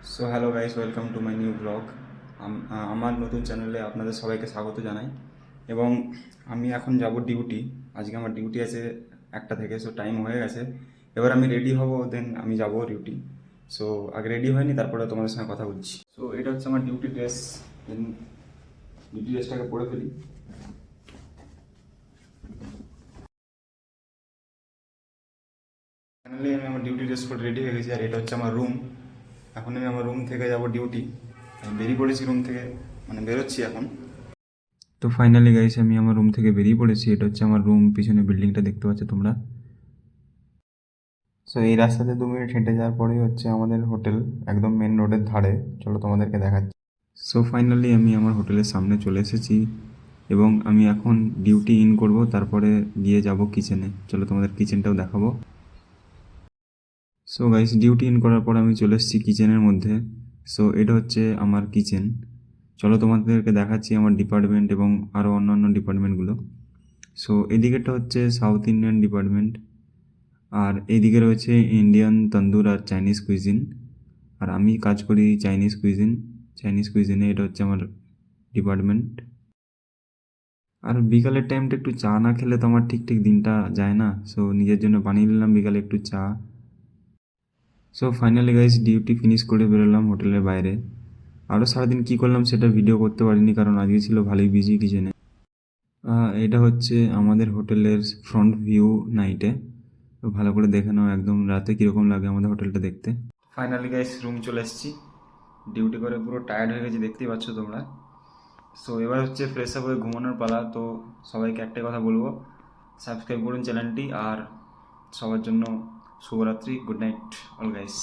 So hello guys, welcome to my new blog. আমার নতুন চ্যানেলে আপনাদের সবাইকে স্বাগত জানাই। এবং আমি এখন যাব ডিউটি। আজকে আমার ডিউটি আছে 1টা থেকে, সো টাইম হয়ে গেছে। এবার আমি রেডি হব, দেন আমি যাব ডিউটি। সো আগে রেডি হয়নি, তারপরে তোমাদের সঙ্গে কথা বলছি। সো এটা হচ্ছে আমার ডিউটি ড্রেস। দেন ডিউটি ড্রেসটাকে পরে ফেলি। ফাইনালি আমি আমার ডিউটি ড্রেস পরে রেডি হয়ে গেছি, আর এটা হচ্ছে আমার রুম। এখন আমি আমার রুম থেকে যাব ডিউটি। আমি বেরিয়ে পড়েছি রুম থেকে, মানে বেরোচ্ছি এখন। তো ফাইনালি গাইস, আমি আমার রুম থেকে বেরিয়ে পড়েছি। এটা হচ্ছে আমার রুম, পিছনে বিল্ডিংটা দেখতে পাচ্ছ তোমরা। সো এই রাস্তাতে 2 মিনিট হেঁটে যাওয়ার পরেই হচ্ছে আমাদের হোটেল, একদম মেন রোডের ধারে। চলো তোমাদেরকে দেখাচ্ছি। সো ফাইনালি আমি আমার হোটেলের সামনে চলে এসেছি এবং আমি এখন ডিউটি ইন করব, তারপরে গিয়ে যাব কিচেনে। চলো তোমাদের কিচেনটাও দেখাবো। সো গাইস, ডিউটি ইন করার পর আমি চলে এসেছি কিচেনের মধ্যে। সো এটা হচ্ছে আমার কিচেন। চলো তোমাদেরকে দেখাচ্ছি আমার ডিপার্টমেন্ট এবং আরও অন্যান্য ডিপার্টমেন্টগুলো। সো এদিকেটা হচ্ছে সাউথ ইন্ডিয়ান ডিপার্টমেন্ট, আর এইদিকে রয়েছে ইন্ডিয়ান তন্দুর আর চাইনিজ কুইজিন। আর আমি কাজ করি চাইনিজ কুইজিনে। এটা হচ্ছে আমার ডিপার্টমেন্ট। আর বিকালের টাইমটা একটু চা না খেলে তো আমার ঠিক ঠিক দিনটা যায় না। সো নিজের জন্য বানিয়ে নিলাম বিকালে একটু চা। So finally guys, duty finish করে বেরোলাম হোটেলের বাইরে। আরও সারাদিন কী করলাম সেটা ভিডিও করতে পারিনি, কারণ আজকে ছিল ভালোই বিজি কিচেনে। এটা হচ্ছে আমাদের হোটেলের ফ্রন্ট ভিউ নাইটে। তো ভালো করে দেখে নাও একদম রাতে কীরকম লাগে আমাদের হোটেলটা দেখতে। ফাইনালি গাইস, রুম চলে এসেছি। ডিউটি করে পুরো টায়ার্ড হয়ে গেছি, দেখতেই পাচ্ছ তোমরা। সো এবার হচ্ছে ফ্রেশ আপ হয়ে ঘুমানোর পালা। তো সবাইকে একটাই কথা বলবো, সাবস্ক্রাইব করুন চ্যানেলটি। আর সবার জন্য শুভরাত্রি, গুড নাইট অল গাইস।